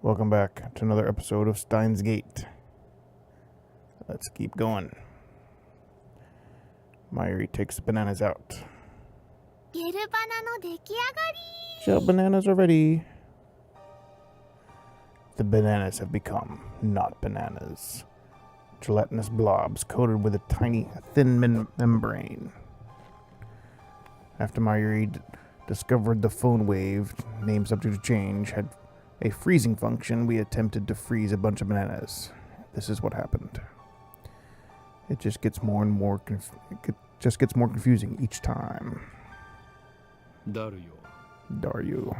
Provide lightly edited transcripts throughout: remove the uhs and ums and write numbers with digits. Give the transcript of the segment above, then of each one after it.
Welcome back to another episode of Steins Gate. Let's keep going. Mayuri takes the bananas out. Shell bananas are ready. The bananas have become not bananas. Gelatinous blobs coated with a tiny, thin membrane. After Mayuri discovered the phone wave, name subject to change, had a freezing function, we attempted to freeze a bunch of bananas. This is what happened. It just gets more and more confusing each time. Dario. You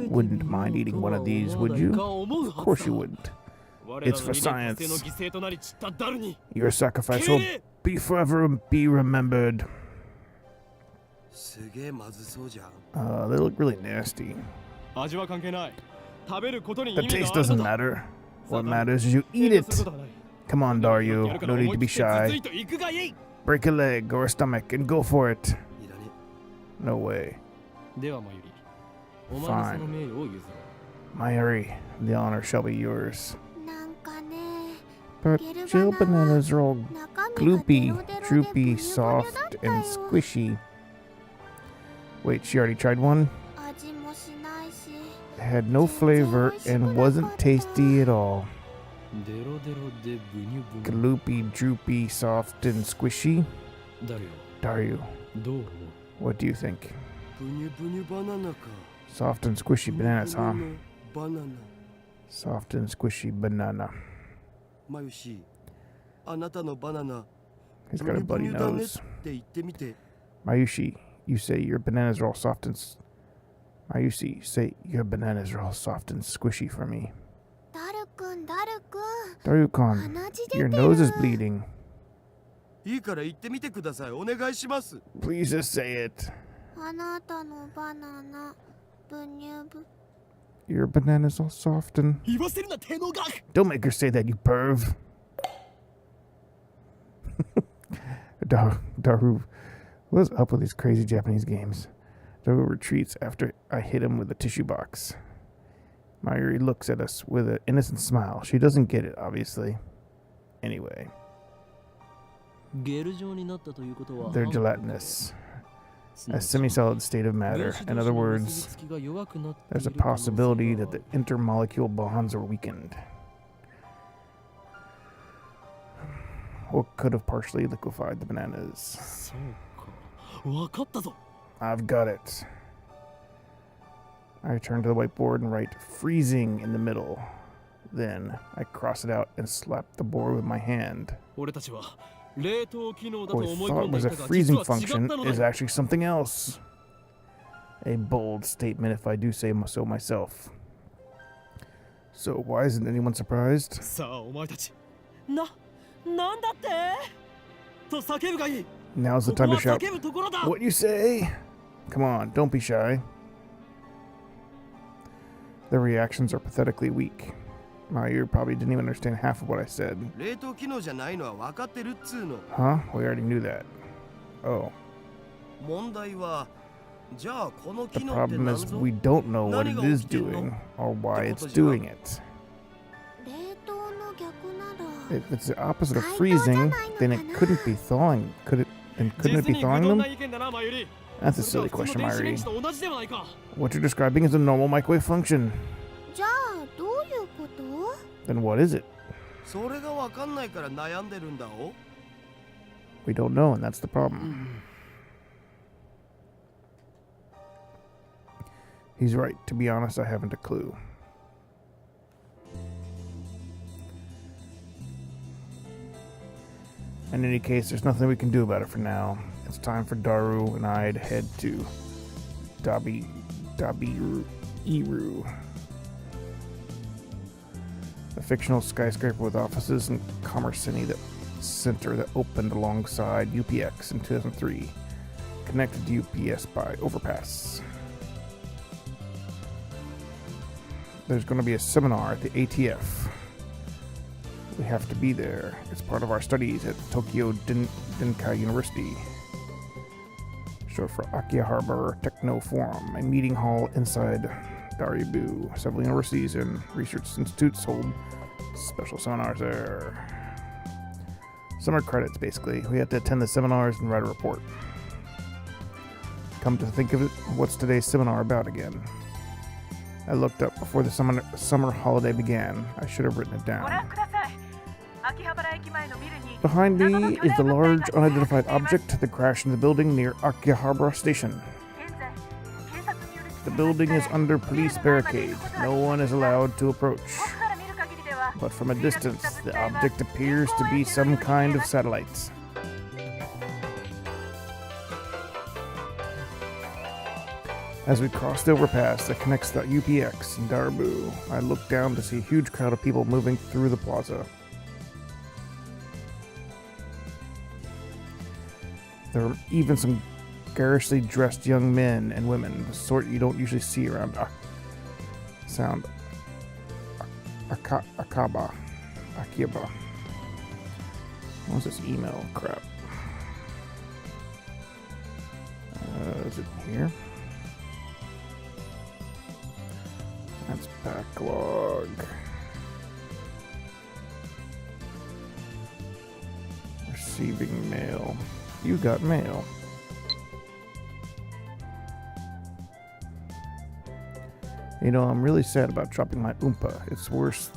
wouldn't mind eating one of these, would you? Of course you wouldn't. It's for science. Your sacrifice will be remembered. They look really nasty. The taste doesn't matter. What matters is you eat it. Come on, Dario. No need to be shy. Break a leg or a stomach and go for it. No way. Fine. Mayuri, the honor shall be yours. But gel bananas are all gloopy, droopy, soft, and squishy. Wait, she already tried one? It had no flavor and wasn't tasty at all. Gloopy, droopy, soft, and squishy? Dario, what do you think? Soft and squishy bananas, huh? Soft and squishy banana. He's got a bloody nose. Mayushi, you say your bananas are all soft and... Mayushi, say your bananas are all soft and squishy for me. Daru-kun, your nose is bleeding. Please just say it. Your banana's all soft and... Don't make her say that, you perv. Daru, what's up with these crazy Japanese games? Daru retreats after I hit him with a tissue box. Mayuri looks at us with an innocent smile. She doesn't get it, obviously. Anyway. They're gelatinous. A semi-solid state of matter. In other words, there's a possibility that the intermolecule bonds are weakened. What could have partially liquefied the bananas? I've got it. I turn to the whiteboard and write freezing in the middle. Then I cross it out and slap the board with my hand. What we thought was a freezing function is actually something else. A bold statement if I do say so myself. So why isn't anyone surprised? Now's the time to shout. What you say? Come on, don't be shy. Their reactions are pathetically weak. You probably didn't even understand half of what I said. Huh? We already knew that. Oh. The problem is we don't know what it is doing or why it's doing it. If it's the opposite of freezing, then it couldn't be thawing. Couldn't it be thawing them? That's a silly question, Mayuri. What you're describing is a normal microwave function. Then what is it? We don't know, and that's the problem. He's right. To be honest, I haven't a clue. In any case, there's nothing we can do about it for now. It's time for Daru and I to head to Dabiru, a fictional skyscraper with offices in Commerce Center that opened alongside UPX in 2003, connected to UPS by overpass. There's going to be a seminar at the ATF. We have to be there. It's part of our studies at Tokyo Denkai University. Short for Akihabara Techno Forum, a meeting hall inside Daribu. Several universities and research institutes hold special seminars there. Summer credits, basically. We have to attend the seminars and write a report. Come to think of it, what's today's seminar about again? I looked up before the summer holiday began. I should have written it down. Behind me is the large unidentified object that crashed in the building near Akihabara Station. The building is under police barricade. No one is allowed to approach. But from a distance, the object appears to be some kind of satellite. As we crossed the overpass that connects the UPX and Daribu, I looked down to see a huge crowd of people moving through the plaza. There were even some garishly dressed young men and women, the sort you don't usually see around Akihabara. What was this email crap? Is it here? That's backlog. Receiving mail. You got mail. You know, I'm really sad about dropping my Oompa. It's worse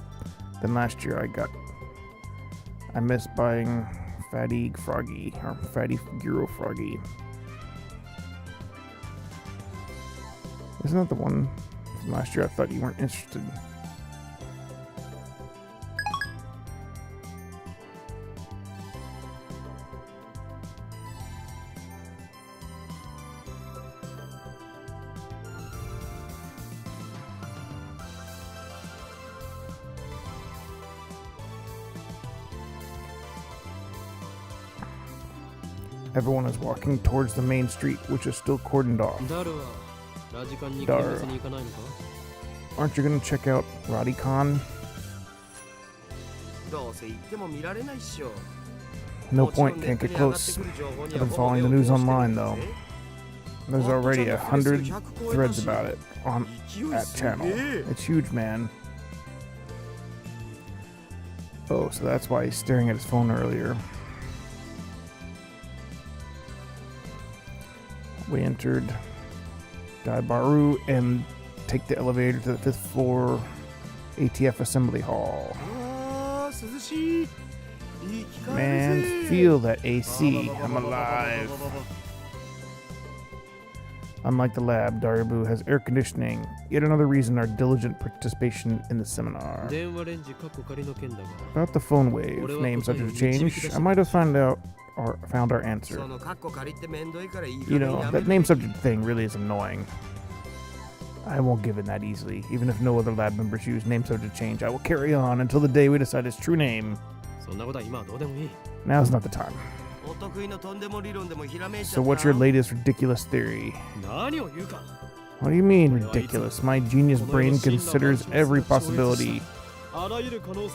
than last year I miss buying Fatty Froggy, or Fatty Giro Froggy. Isn't that the one from last year I thought you weren't interested? Everyone is walking towards the main street, which is still cordoned off. Dar. Aren't you going to check out Radicon? No point, can't get close. I've been following the news online, though. There's already 100 threads about it on that channel. It's huge, man. Oh, so that's why he's staring at his phone earlier. We entered Daibaru and take the elevator to the 5th floor ATF Assembly Hall. Man, feel that AC. I'm alive. Unlike the lab, Daribu has air conditioning. Yet another reason our diligent participation in the seminar. About the phone wave, name subject to change, I might have found our answer. You know, that name subject thing really is annoying. I won't give in that easily. Even if no other lab members use name subject change, I will carry on until the day we decide his true name. Now's not the time. So what's your latest ridiculous theory? What do you mean ridiculous? My genius brain considers every possibility.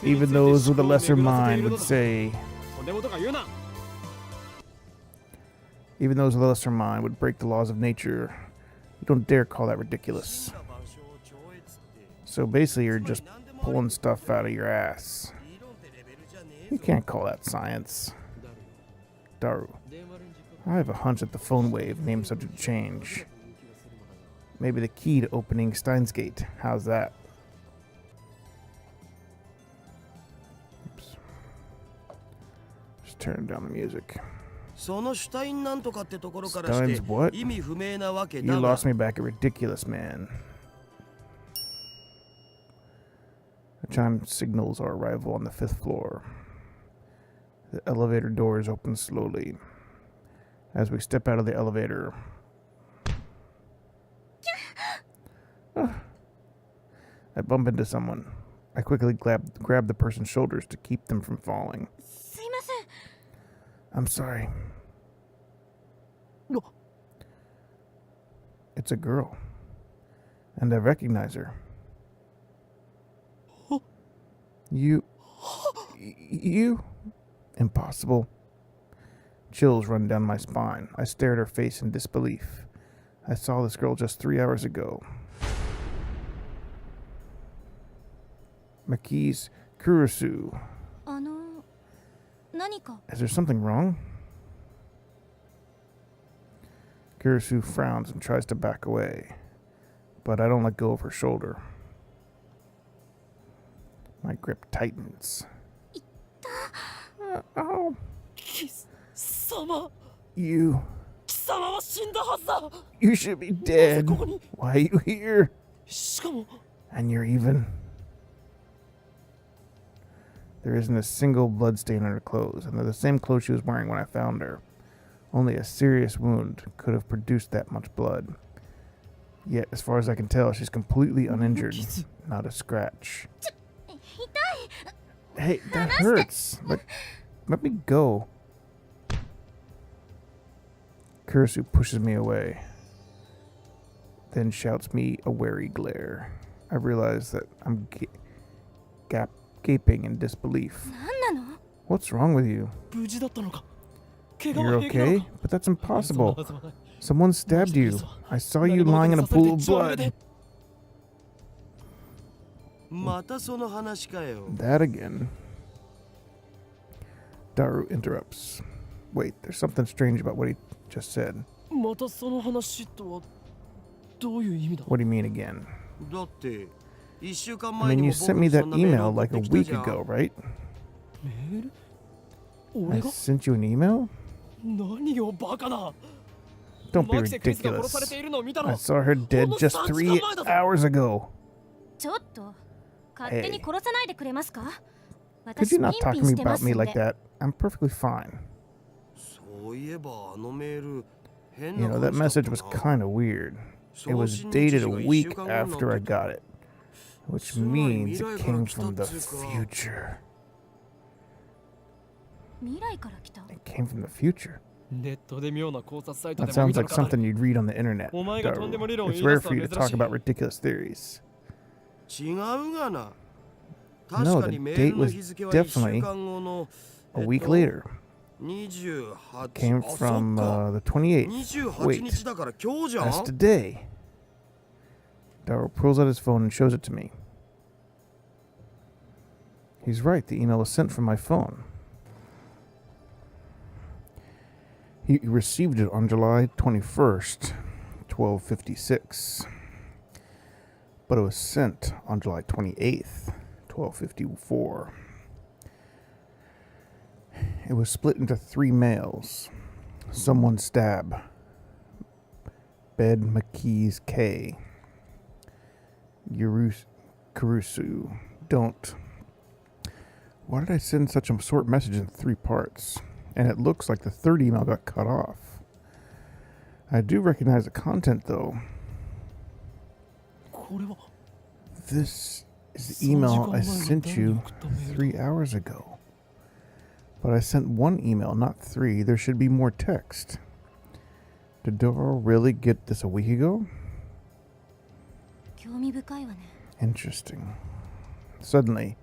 Even those with a lesser mind would say... Even those with a lesser mind would break the laws of nature. You don't dare call that ridiculous. So basically you're just pulling stuff out of your ass. You can't call that science. Daru, I have a hunch that the phone wave name subject change. Maybe the key to opening Steins Gate. How's that? Oops. Just turn down the music. Steins what? You lost me back at ridiculous, man. The chime signals our arrival on the 5th floor. The elevator doors open slowly. As we step out of the elevator... I bump into someone. I quickly grab the person's shoulders to keep them from falling. I'm sorry. It's a girl. And I recognize her. You... Impossible. Chills run down my spine. I stare at her face in disbelief. I saw this girl just 3 hours ago. Maki's Kurusu. Is there something wrong? Kurusu frowns and tries to back away, but I don't let go of her shoulder. My grip tightens. Oh. You should be dead. Why are you here? And you're even. There isn't a single blood stain on her clothes, and they're the same clothes she was wearing when I found her. Only a serious wound could have produced that much blood. Yet, as far as I can tell, she's completely uninjured. Not a scratch. Hey, that hurts. Let me go. Kurusu pushes me away, then shouts me a wary glare. I realize that I'm gaping in disbelief. What's wrong with you? You're okay? But that's impossible. Someone stabbed you. I saw you lying in a pool of blood. That again. Daru interrupts. Wait, there's something strange about what he just said. What do you mean again? I mean, you sent me that email like a week ago, right? I sent you an email? Don't be ridiculous. I saw her dead just 3 hours ago. Hey. Could you not talk to me about me like that? I'm perfectly fine. You know, that message was kind of weird. It was dated a week after I got it, which means it came from the future. It came from the future? That sounds like something you'd read on the internet. It's rare for you to talk about ridiculous theories. No, the date was definitely a week later. It came from the 28th. Wait, that's today. Daru pulls out his phone and shows it to me. He's right, the email was sent from my phone. He received it on July 21st, 12:56. But it was sent on July 28th, 12:54. It was split into 3 mails. Someone stab. Bed McKee's K. Kurusu. Don't. Why did I send such a short message in 3 parts? And it looks like the 3rd email got cut off. I do recognize the content, though. This is the email I sent you 3 hours ago. But I sent 1 email, not 3. There should be more text. Did Daru really get this a week ago? Interesting. Suddenly,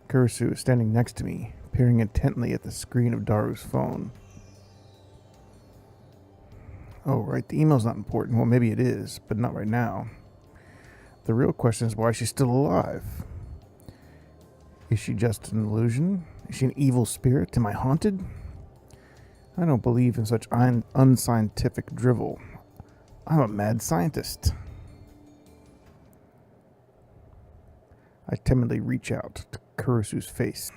Kurusu is standing next to me, peering intently at the screen of Daru's phone. Oh, right, the email's not important. Well, maybe it is, but not right now. The real question is why she's still alive. Is she just an illusion? Is she an evil spirit? Am I haunted? I don't believe in such unscientific drivel. I'm a mad scientist. I timidly reach out to Kurusu's face.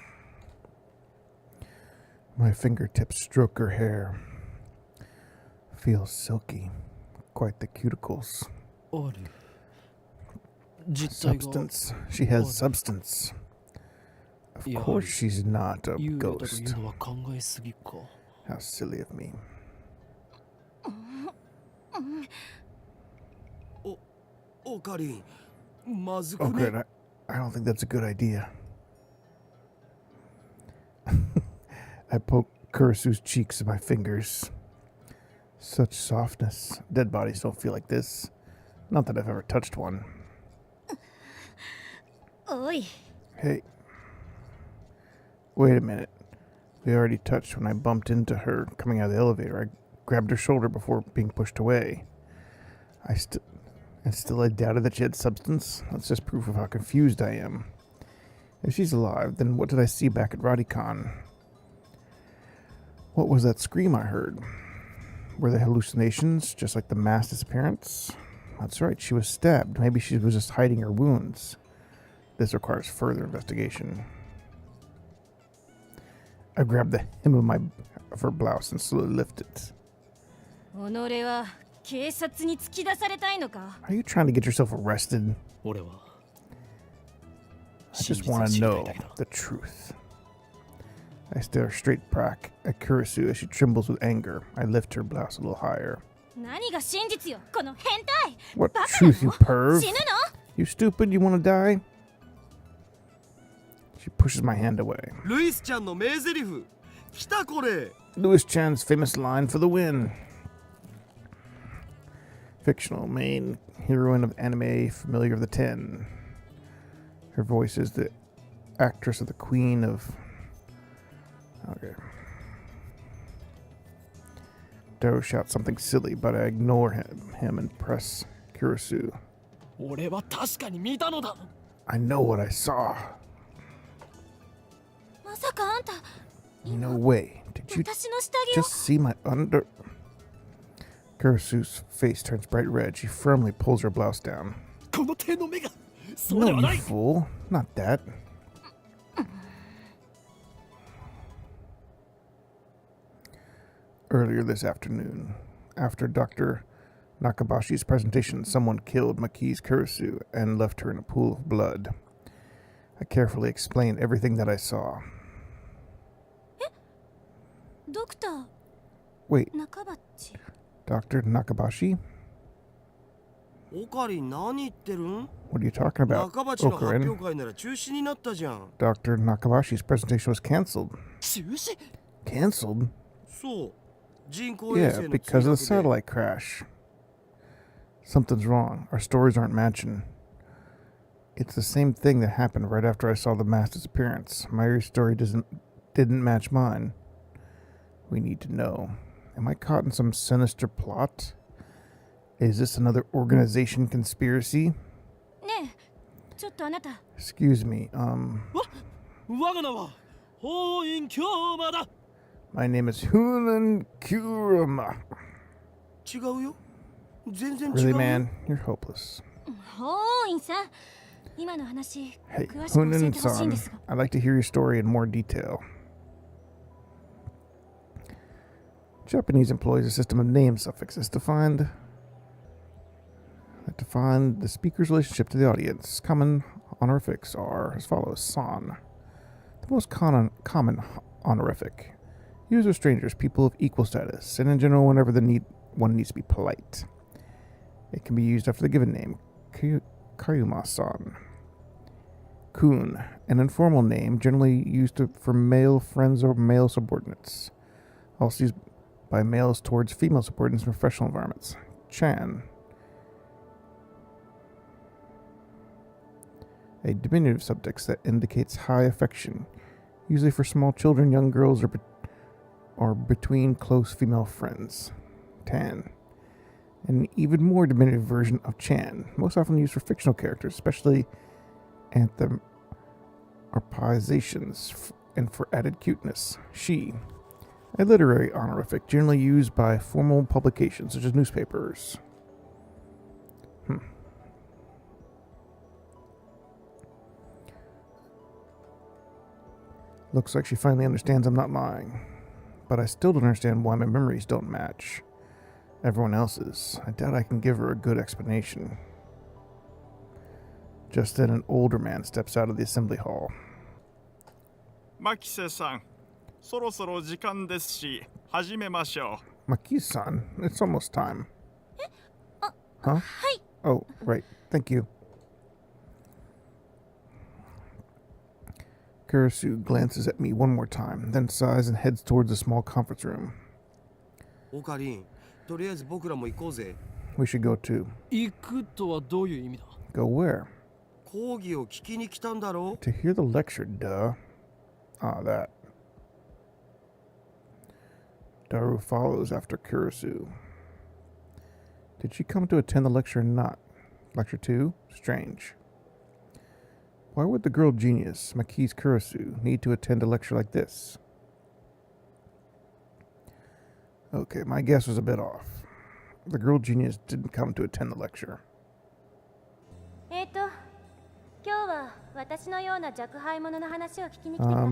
My fingertips stroke her hair. Feels silky. Quite the cuticles. Substance. She has substance. Of course she's not a ghost. How silly of me. Oh, good. I don't think that's a good idea. I poke Kurusu's cheeks with my fingers. Such softness. Dead bodies don't feel like this. Not that I've ever touched one. Hey. Wait a minute. We already touched when I bumped into her coming out of the elevator. I grabbed her shoulder before being pushed away. I doubted that she had substance. That's just proof of how confused I am. If she's alive, then what did I see back at Radicon? What was that scream I heard? Were they hallucinations, just like the mass disappearance? That's right, she was stabbed. Maybe she was just hiding her wounds. This requires further investigation. I grabbed the hem of her blouse and slowly lifted it. Are you trying to get yourself arrested? I just want to know the truth. I stare straight back at Kurisu as she trembles with anger. I lift her blouse a little higher. What truth, you perv? You stupid, you want to die? She pushes my hand away. Louis Chan's famous line for the win. Fictional main heroine of anime, familiar of the 10. Her voice is the actress of the Queen of... Okay. Daru shouts something silly, but I ignore him and press Kurisu. I know what I saw. No way. Did you just see my under... Kurisu's face turns bright red. She firmly pulls her blouse down. No, you fool. Not that. Earlier this afternoon, after Dr. Nakabashi's presentation, someone killed Maki's Kurisu and left her in a pool of blood. I carefully explained everything that I saw. Wait, Dr. Nakabashi? What are you talking about, Okarin? Dr. Nakabashi's presentation was cancelled. Cancelled? Yeah, because of the satellite crash. Something's wrong. Our stories aren't matching. It's the same thing that happened right after I saw the mass disappearance. My story didn't match mine. We need to know. Am I caught in some sinister plot? Is this another organization conspiracy? Excuse me, my name is Hunan Kurama. Really, man? You're hopeless. Hey, Hunan-san, I'd like to hear your story in more detail. Japanese employs a system of name suffixes to define the speaker's relationship to the audience. Common honorifics are as follows. San, the most common honorific. Used of strangers, people of equal status, and in general whenever one needs to be polite. It can be used after the given name. Kayuma-san. Kun, an informal name generally used for male friends or male subordinates. Also used by males towards female subordinates in professional environments. Chan, a diminutive suffix that indicates high affection, usually for small children, young girls, or between close female friends. Tan, an even more diminutive version of Chan, most often used for fictional characters, especially anthropomorphizations and for added cuteness. She, a literary honorific generally used by formal publications such as newspapers. Looks like she finally understands I'm not lying. But I still don't understand why my memories don't match everyone else's. I doubt I can give her a good explanation. Just then an older man steps out of the assembly hall. Makise-san, そろそろ時間ですし、始めましょう. Makise-san, it's almost time. Huh? Oh, right. Thank you. Kurisu glances at me one more time, then sighs and heads towards a small conference room. We should go too. Go where? To hear the lecture, duh. Ah, that. Daru follows after Kurisu. Did she come to attend the lecture or not? Lecture 2? Strange. Why would the girl genius, Makise Kurosu, need to attend a lecture like this? Okay, my guess was a bit off. The girl genius didn't come to attend the lecture. I'd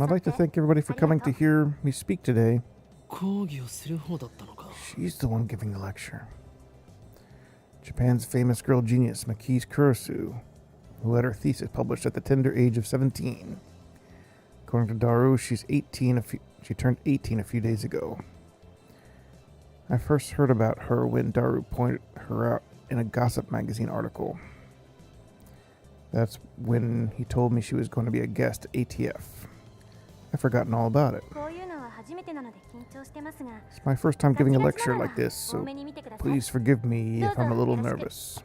like to thank everybody for coming to hear me speak today. She's the one giving the lecture. Japan's famous girl genius, Makise Kurosu, who had her thesis published at the tender age of 17. According to Daru, she turned 18 a few days ago. I first heard about her when Daru pointed her out in a gossip magazine article. That's when he told me she was going to be a guest at ATF. I've forgotten all about it. It's my first time giving a lecture like this, so please forgive me if I'm a little nervous.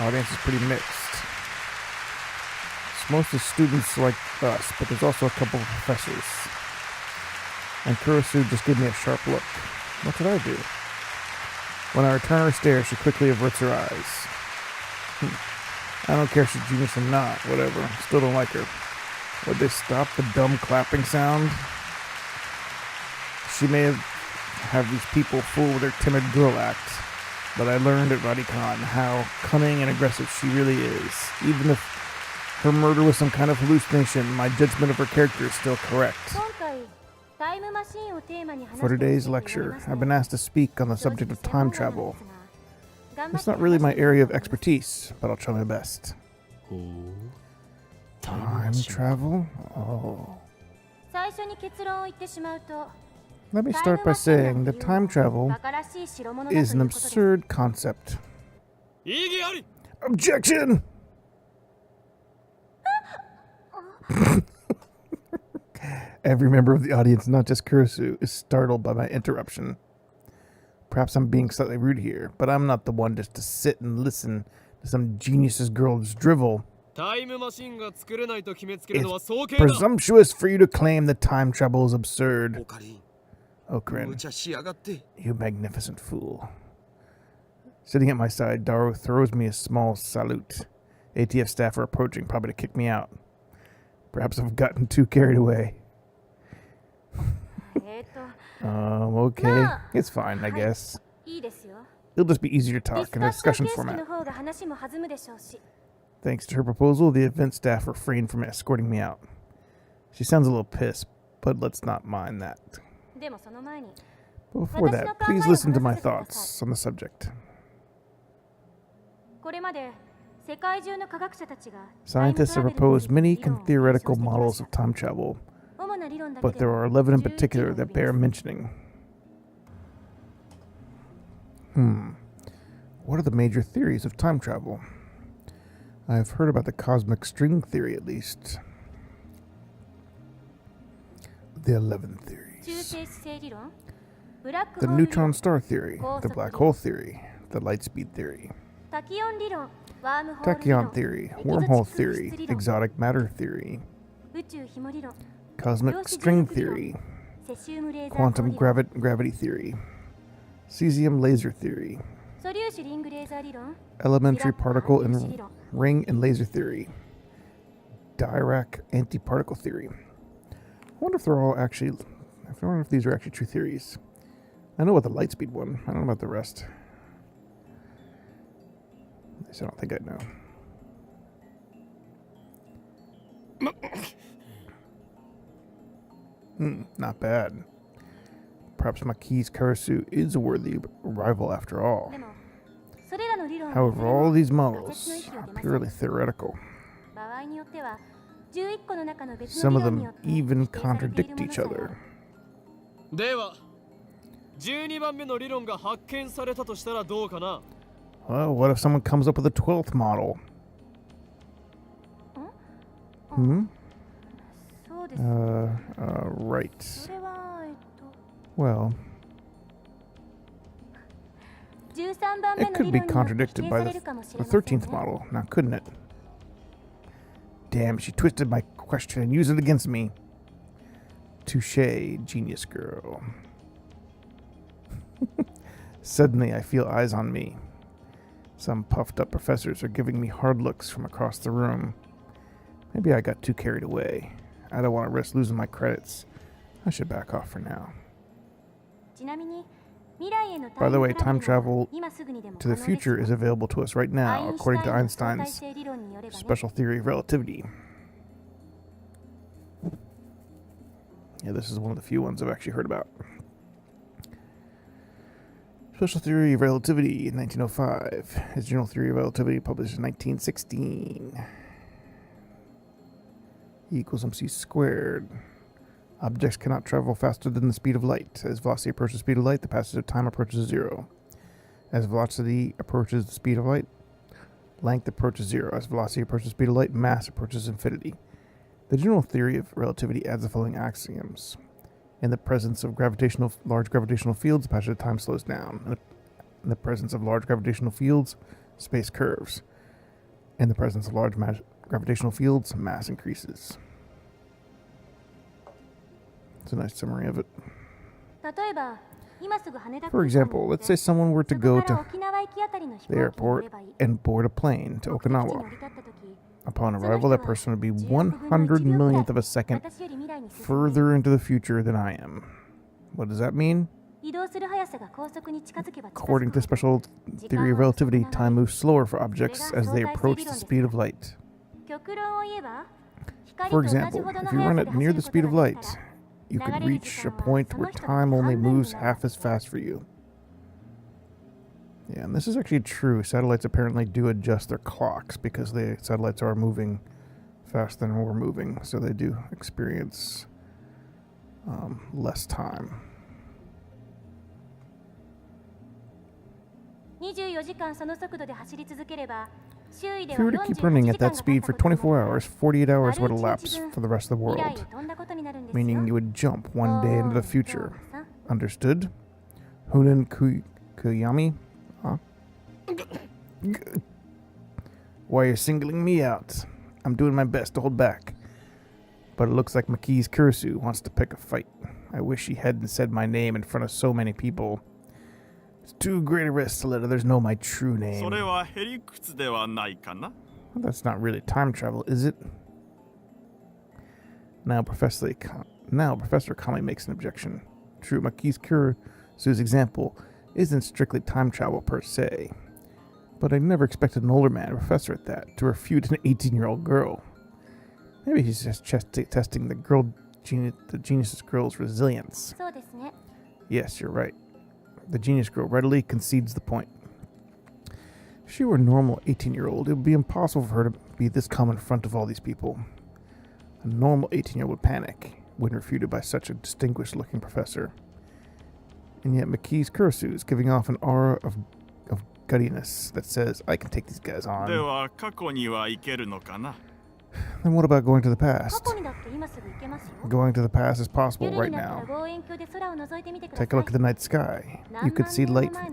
Audience is pretty mixed. It's mostly students like us, but there's also a couple of professors. And Kurosu just gave me a sharp look. What did I do? When I return her stare, she quickly averts her eyes. I don't care if she's genius or not, whatever. Still don't like her. Would they stop the dumb clapping sound? She may have these people fooled with her timid girl act, but I learned at Radicon how cunning and aggressive she really is. Even if her murder was some kind of hallucination, my judgment of her character is still correct. For today's lecture, I've been asked to speak on the subject of time travel. It's not really my area of expertise, but I'll try my best. Time travel? Oh. Let me start by saying that time travel is an absurd concept. Objection! Every member of the audience, not just Kurosu, is startled by my interruption. Perhaps I'm being slightly rude here, but I'm not the one just to sit and listen to some genius's girl's drivel. It's presumptuous for you to claim that time travel is absurd. Okrin, you magnificent fool. Sitting at my side, Daru throws me a small salute. ATF staff are approaching, probably to kick me out. Perhaps I've gotten too carried away. Okay. It's fine, I guess. It'll just be easier to talk in a discussion format. Thanks to her proposal, the event staff refrained from escorting me out. She sounds a little pissed, but let's not mind that. But before that, please listen to my thoughts on the subject. Scientists have proposed many theoretical models of time travel, but there are 11 in particular that bear mentioning. What are the major theories of time travel? I've heard about the cosmic string theory, at least. The 11 theories. The neutron star theory, the black hole theory, the light speed theory. Tachyon theory, wormhole theory, exotic matter theory. Cosmic string theory, quantum gravity theory, cesium laser theory, elementary particle and ring and laser theory, Dirac antiparticle theory. I wonder if these are actually true theories. I know about the light speed one. I don't know about the rest. At least I don't think I know. Not bad. Perhaps Makise Kurosu is a worthy rival after all. However, all these models are purely theoretical. Some of them even contradict each other. Well, what if someone comes up with a 12th model? Right. Well, it could be contradicted by the 13th model, now couldn't it? Damn, she twisted my question and used it against me. Touché, genius girl. Suddenly, I feel eyes on me. Some puffed up professors are giving me hard looks from across the room. Maybe I got too carried away. I don't want to risk losing my credits. I should back off for now. By the way, time travel to the future is available to us right now, according to Einstein's special theory of relativity. Yeah, this is one of the few ones I've actually heard about. Special theory of relativity in 1905. His general theory of relativity published in 1916. E equals mc squared. Objects cannot travel faster than the speed of light. As velocity approaches the speed of light, the passage of time approaches zero. As velocity approaches the speed of light, length approaches zero. As velocity approaches the speed of light, mass approaches infinity. The general theory of relativity adds the following axioms. In the presence of large gravitational fields, the passage of time slows down. In the presence of large gravitational fields, space curves. In the presence of large gravitational fields, mass increases. It's a nice summary of it. For example, let's say someone were to go to the airport and board a plane to Okinawa. Upon arrival, that person would be 100 millionth of a second further into the future than I am. What does that mean? According to special theory of relativity, time moves slower for objects as they approach the speed of light. For example, if you run at near the speed of light, you could reach a point where time only moves half as fast for you. Yeah, and this is actually true. Satellites apparently do adjust their clocks because the satellites are moving faster than we're moving, so they do experience less time. If you were to keep running at that speed for 24 hours, 48 hours would elapse for the rest of the world, meaning you would jump one day into the future. Understood? Hunan Kuyami? Huh? Why are you singling me out? I'm doing my best to hold back. But it looks like Maki's Kurisu wants to pick a fight. I wish he hadn't said my name in front of so many people. It's too great a risk to let others know my true name. Well, that's not really time travel, is it? Now Professor Kami makes an objection. True, Maki's Kurisu's example isn't strictly time travel per se. But I never expected an older man, a professor at that, to refute an 18-year-old girl. Maybe he's just testing the genius girl's resilience. Yes, you're right. The genius girl readily concedes the point. If she were a normal 18-year-old, it would be impossible for her to be this calm in front of all these people. A normal 18-year-old would panic when refuted by such a distinguished-looking professor. And yet Maki's Kurisu is giving off an aura of guttiness that says, I can take these guys on. Then what about going to the past? Going to the past is possible right now. Take a look at the night sky. You could see light from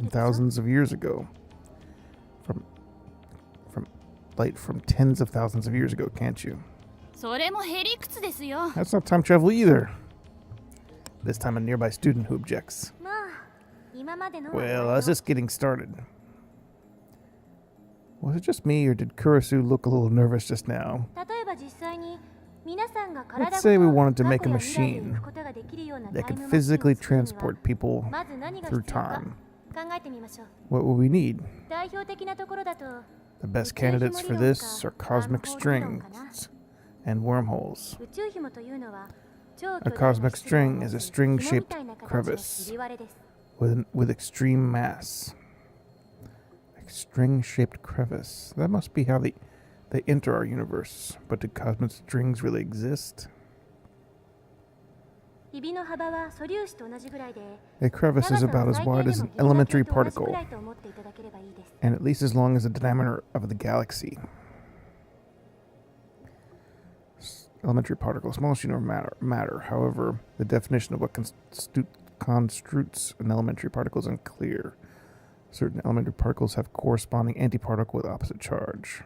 thousands of years ago. From light from tens of thousands of years ago, can't you? That's not time travel either. This time a nearby student who objects. Well, I was just getting started. Was it just me, or did Kurisu look a little nervous just now? Let's say we wanted to make a machine that could physically transport people through time. What would we need? The best candidates for this are cosmic strings and wormholes. A cosmic string is a string-shaped crevice with extreme mass. A string-shaped crevice. That must be how they enter our universe. But do cosmic strings really exist? A crevice is about as wide as an elementary particle, and at least as long as the diameter of the galaxy. Elementary particle, smallest unit of matter. However, the definition of what constitutes an elementary particle is unclear. Certain elementary particles have corresponding antiparticle with opposite charge.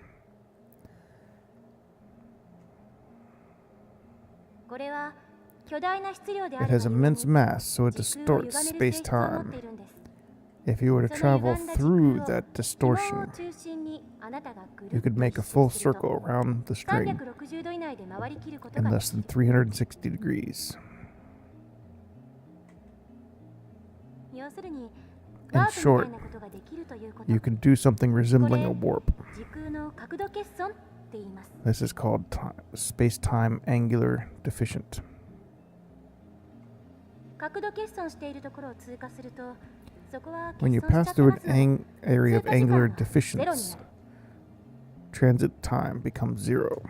It has immense mass, so it distorts space-time. If you were to travel through that distortion, you could make a full circle around the string in less than 360 degrees. In short, you can do something resembling a warp. This is called space-time angular deficient. When you pass through an area of angular deficiency, transit time becomes 0.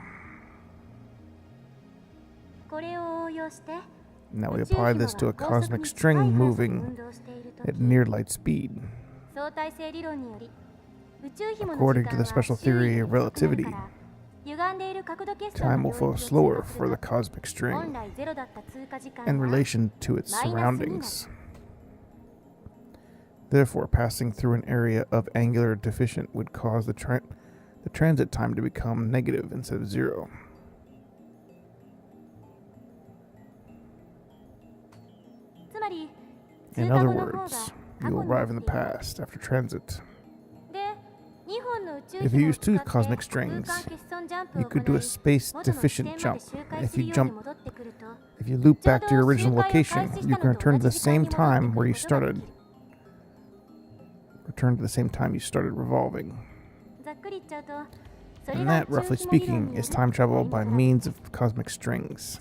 Now we apply this to a cosmic string moving at near light speed. According to the special theory of relativity, time will flow slower for the cosmic string in relation to its surroundings. Therefore, passing through an area of angular deficient would cause the transit time to become negative instead of 0. In other words, you will arrive in the past after transit. If you use 2 cosmic strings, you could do a space-deficient jump. If you loop back to your original location, you can return to the same time where you started. Return to the same time you started revolving. And that, roughly speaking, is time travel by means of cosmic strings.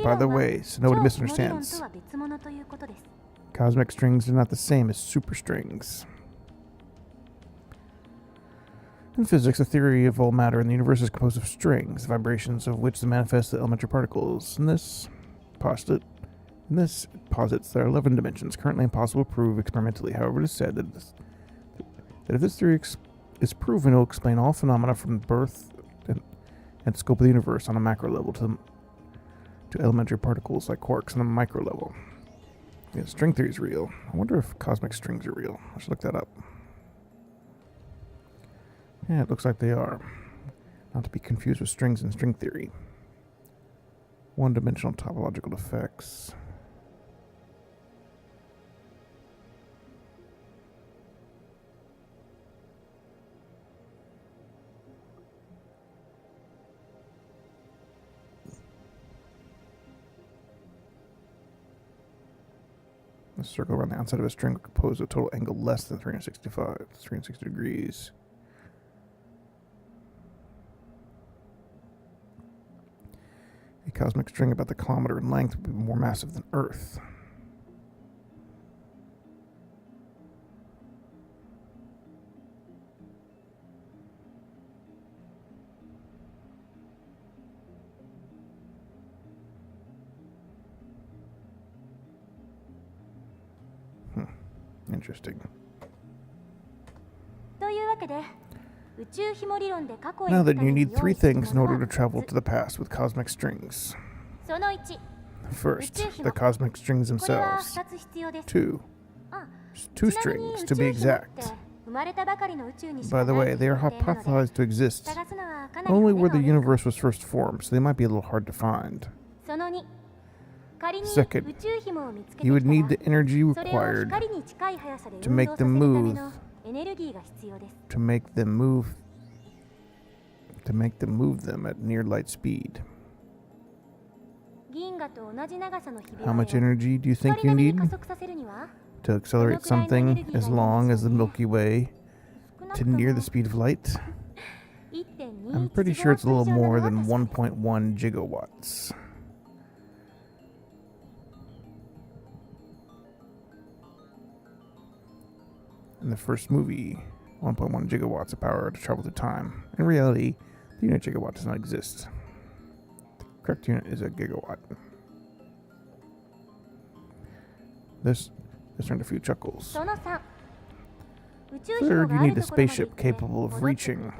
By the way, so nobody misunderstands, cosmic strings are not the same as superstrings. In physics, the theory of all matter in the universe is composed of strings, vibrations of which manifest the elementary particles. This posits there are 11 dimensions, currently impossible to prove experimentally. However, it is said that if this theory is proven, it will explain all phenomena from birth and scope of the universe on a macro level to elementary particles like quarks on a micro level. Yeah, string theory is real. I wonder if cosmic strings are real. I should look that up. Yeah, it looks like they are. Not to be confused with strings in string theory. One-dimensional topological effects. A circle around the outside of a string will compose a total angle less than 360 degrees. A cosmic string about the kilometer in length would be more massive than Earth. Interesting. Now then, you need 3 things in order to travel to the past with cosmic strings. First, the cosmic strings themselves. 2 strings, to be exact. By the way, they are hypothesized to exist only where the universe was first formed, so they might be a little hard to find. Second, you would need the energy required to make them move them at near light speed. How much energy do you think you need to accelerate something as long as the Milky Way to near the speed of light? I'm pretty sure it's a little more than 1.1 gigawatts. In the first movie, 1.1 gigawatts of power to travel through time. In reality, the unit gigawatt does not exist. The correct unit is a gigawatt. This earned a few chuckles. Third, you need a spaceship capable of reaching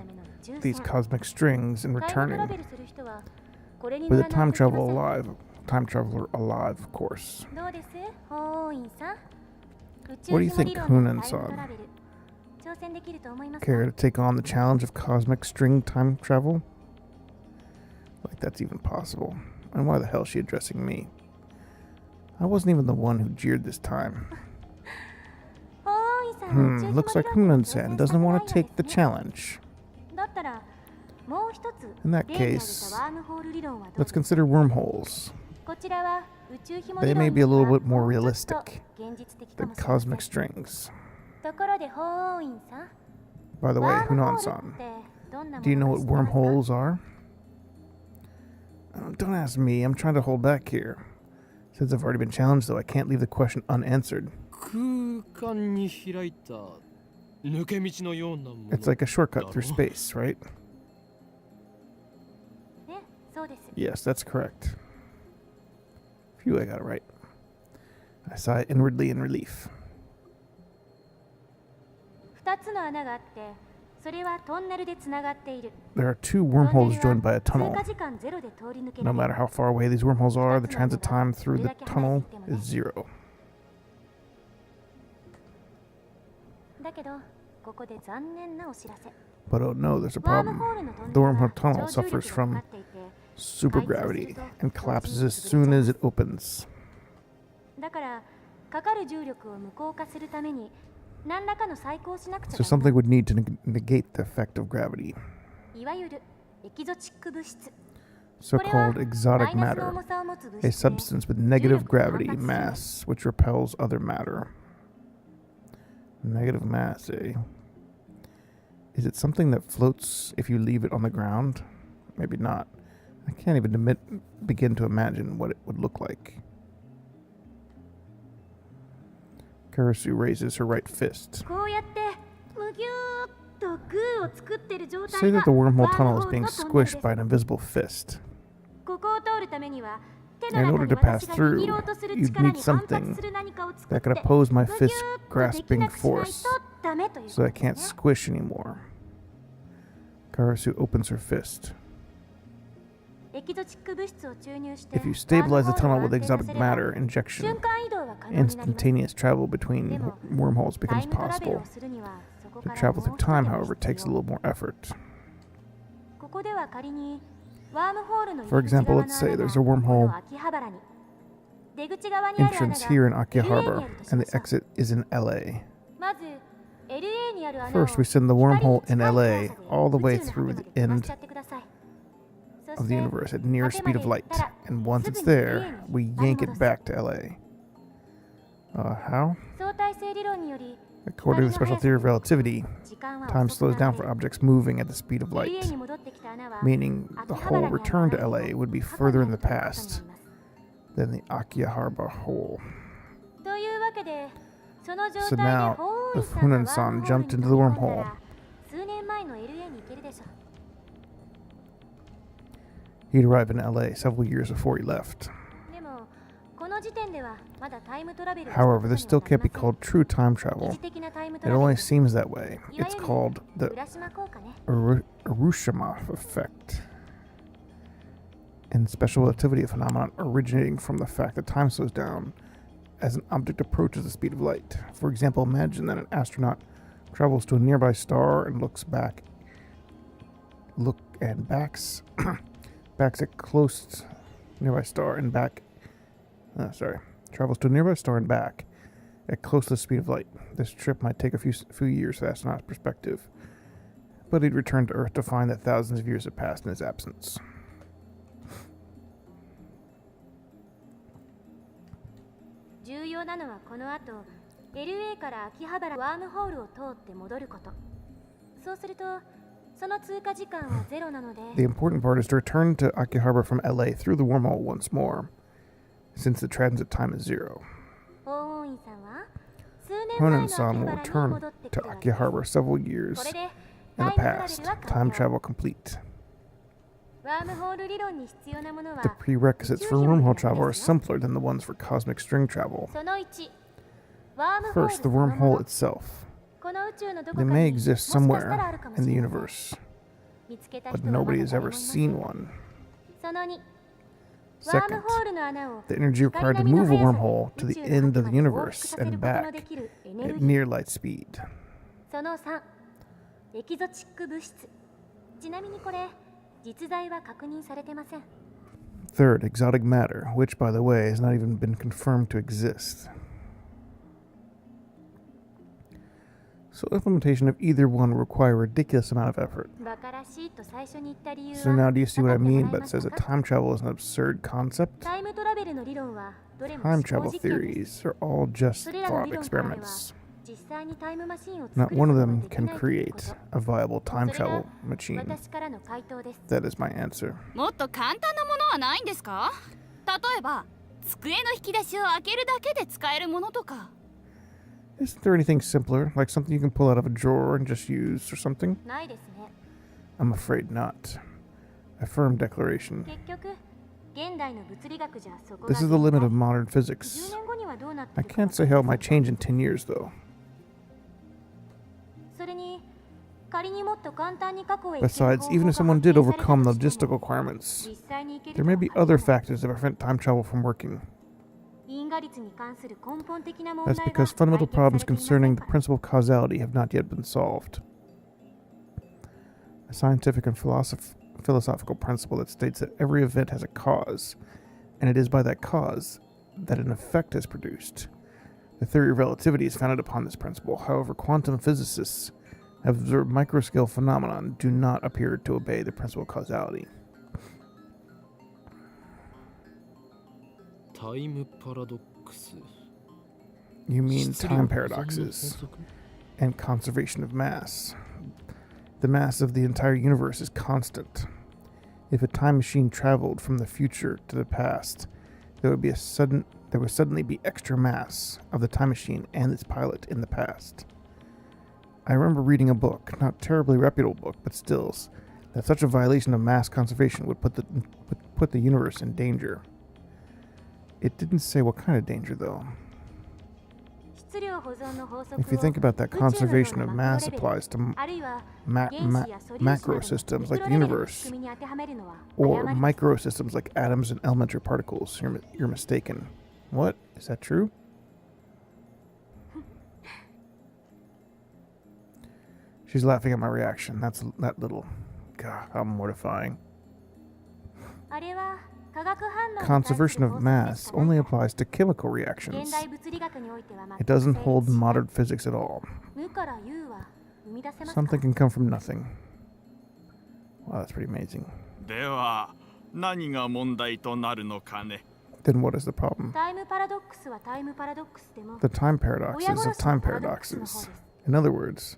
these cosmic strings and returning. With a time traveler alive, of course. What do you think, Hunan-san? Care to take on the challenge of cosmic string time travel? Like that's even possible. And why the hell is she addressing me? I wasn't even the one who jeered this time. 法王院さん、宇宙ひも Looks 理 like 論には Hunan-san 挑戦した doesn't くな want い to よう take で the すね。 challenge. だったらもう一つ In that 例に挙げ case, たワームホール理論はどう let's ですか。 consider wormholes. こちらは宇宙ひも They 理 may 論 be a より little は bit more もうちょっと realistic 現実的か than もしれません。 cosmic strings. ところで法王院さん、 By the way, ワームホール Hunan-san, ってどんなも do you の know か what 知ってますか。 wormholes are? Don't ask me. I'm trying to hold back here. Since I've already been challenged, though, I can't leave the question unanswered. 空間に開いた抜け道のようなもの。 It's like a shortcut through space, right? ね、そうです。 Yes, that's correct. Phew, I got it right. I sigh inwardly in relief. 二つの穴があって、それはトンネルでつながっている。 There are two トン wormholes ネル joined by は a 通 tunnel. 過時間ゼロで通り抜け No られ matter る。 how far away these wormholes are, the transit time through the tunnel is 0. だけど、ここで残念なお知らせ。 But oh no, there's a ワーム problem. ホールのトンネ The ルは wormhole tunnel 超重 suffers 力がかか from っていて、 supergravity and collapses as soon as it opens. だからかかる重力を無効化するために何らかの細工をしなくちゃ So ダメ something would need to negate the effect of gravity. いわゆるエキゾチック物質。 So-called マ exotic イナスの matter, 重さを持つ物 a 質で substance with negative 重力に反 gravity 発する。 mass, which repels other matter. Negative mass, eh? Is it something that floats if you leave it on the ground? Maybe not. I can't even begin to imagine what it would look like. Karasu raises her right fist. こうやってむぎゅーっとグーを作ってる状態 Say が that the wormhole ワー tunnel ム is ホール being のトンネルです squished by an invisible fist. ここを通るためには手の And in 中 order に to pass 私が through, 握ろうとする you'd 力 need に反 something 発する何かを作っ that て could oppose my むぎゅー fist っとでき grasping なくしない force とダメというこ so と that I で can't すね。 squish anymore. Karasu opens her fist. エキゾチック物質を注入して If you stabilize the ワーム tunnel ホー with ルを安定さ exotic せれば matter injection, 瞬間移動が可能になります instantaneous travel between でも wormholes タ becomes イムトラベル possible. をするにはそこ To から travel もう through 一 time, 手間 however, 必 takes a 要 little more effort. ここでは仮にワームホールの For 入り口 example, 側 let's の say 穴が there's a wormhole この秋葉原に出口側にある穴 entrance here in が Akihabara, LA にあるとし and ま the しょう。 exit is in LA. まず LA にある穴を First, we send the wormhole in 光に近い LA 速さで all the 宇 way 宙の果 through て the まで飛ばし end ちゃってください。そ of し the て universe at near 果てま speed で of 行っ light. たら And once す it's ぐに there, LA に we 引っ張り yank 戻 it す。 back to LA. How? 相対性理論により According to the special theory of relativity, 時間は time 遅く slows 流 down れ for る。 objects moving at the speed of LA light, に戻ってきた穴は meaning the 秋葉 whole 原にある return to 穴よ LA り would be 過去に further あ in る the ということになり past ます。 than the Akihabara hole. というわけで、その状 So 態で now, 法王院 if さんがワー Hunan-san ムホール jumped に into 飛び the 込んだ wormhole, ら、数年前の LA に行けるでしょう。 he'd arrive in LA several years before he left. でも、この時点ではまだタイムトラベルをした However, こと this に still はなり can't be ません。 called true time 疑 travel. 似的なタイムト It ラベ only ル。 seems that way. いわ It's ゆる called the 浦島効果ね。 Hiroshima effect, and special relativity phenomenon originating from the fact that time slows down as an object approaches the speed of light. For example, imagine that an astronaut travels to a nearby star and backs at close nearby star and travels to a nearby star and back at close to the speed of light. This trip might take a few years from the astronaut's perspective, but he'd return to Earth to find that thousands of years have passed in his absence. 重要なのはこの後、LA から秋葉原ワームホールを通って戻ること。そうすると、その通過時間はゼロなので、 The important part is to return to Akihabara from LA through the wormhole once more, since the transit time is zero. 法王院さんは数年前の秋 Hunan-san 葉 will 原に return 戻ってく to るわけです。 Akihabara several years これで in タ the イムトラベ past, ルは time 完了。 travel complete. ワームホール理論に必要なもの The は prerequisites for wormhole travel are simpler than the ones for cosmic string travel. その1、ワームホール First, そ the のも wormhole の。 itself. この宇宙のどこ They か may にもしか exist したらある somewhere かも in し the れません。 universe, 見つけた but 人はま nobody だ has 誰も ever いませ seen ん。 one. その2、ワーム Second, ホールの穴を the energy 光 required to 並みの move a 速さ wormhole to で the 宇宙の end 果 of て the まで往復 universe させ and ることの back できるエネル at ギー。 near light speed. その3、エキゾチック物質。ちなみにこれ、実在は確認されてません。Third, exotic matter, which, by the way, has not even been confirmed to exist. So implementation of either one will require a ridiculous amount of effort. So now do you see what I mean by it says that time travel is an absurd concept? Time travel theories are all just thought experiments. Not one of them can create a viable time travel machine. That is my answer. もっと簡単なものはないんですか？例えば、机の引き出しを開けるだけで使えるものとか。 Isn't there anything simpler, like something you can pull out of a drawer and just use or something? I'm afraid not. A firm declaration. This is the limit of modern physics. I can't say how it might change in 10 years, though. Besides, even if someone did overcome the logistical requirements, there may be other factors that prevent time travel from working. That's because fundamental problems concerning the principle of causality have not yet been solved. A scientific and philosophical principle that states that every event has a cause, and it is by that cause that an effect is produced. The theory of relativity is founded upon this principle. However, quantum physicists have observed microscale phenomena do not appear to obey the principle of causality. Time paradox. You mean time paradoxes and conservation of mass. The mass of the entire universe is constant. If a time machine traveled from the future to the past, there would suddenly be extra mass of the time machine and its pilot in the past. I remember reading a book, not a terribly reputable book, but still, that such a violation of mass conservation would put the universe in danger. It didn't say what kind of danger, though. If you think about that, conservation of mass applies to macro systems like the universe, or micro systems like atoms and elementary particles. You're mistaken. What? Is that true? She's laughing at my reaction. That little... God, how mortifying. Conservation of mass only applies to chemical reactions. It doesn't hold modern physics at all. Something can come from nothing. Wow, that's pretty amazing. Then what is the problem? The time paradoxes of time paradoxes. In other words,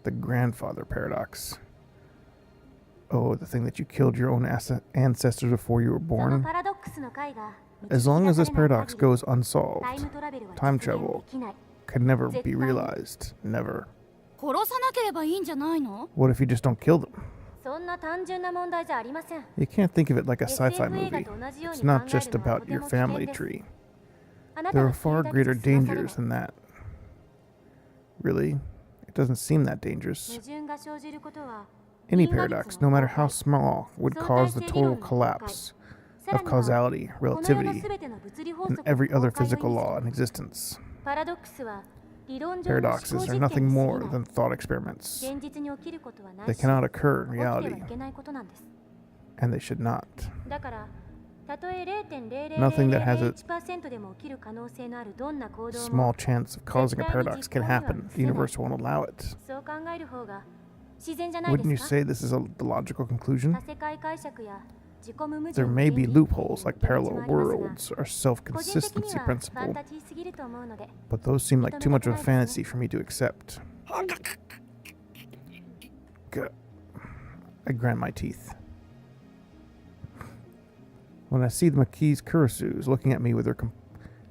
the grandfather paradox. Oh, the thing that you killed your own ancestors before you were born? As long as this paradox goes unsolved, time travel can never be realized. Never. What if you just don't kill them? You can't think of it like a sci-fi movie. It's not just about your family tree. There are far greater dangers than that. Really? It doesn't seem that dangerous. Any paradox, no matter how small, would cause the total collapse of causality, relativity, and every other physical law in existence. Paradoxes are nothing more than thought experiments. They cannot occur in reality, and they should not. Nothing that has a small chance of causing a paradox can happen. The universe won't allow it. Wouldn't you say this is the logical conclusion? There may be loopholes like parallel worlds or self-consistency principle, but those seem like too much of a fantasy for me to accept. I grind my teeth. When I see the Marquise Kurosu's looking at me with her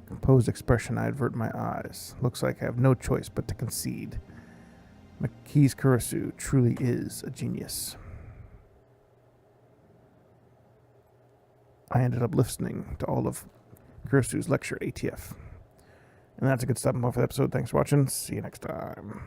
composed expression, I avert my eyes. Looks like I have no choice but to concede. Marquise Kurosu truly is a genius. I ended up listening to all of Kurosu's lecture at ATF. And that's a good stopping point for the episode. Thanks for watching. See you next time.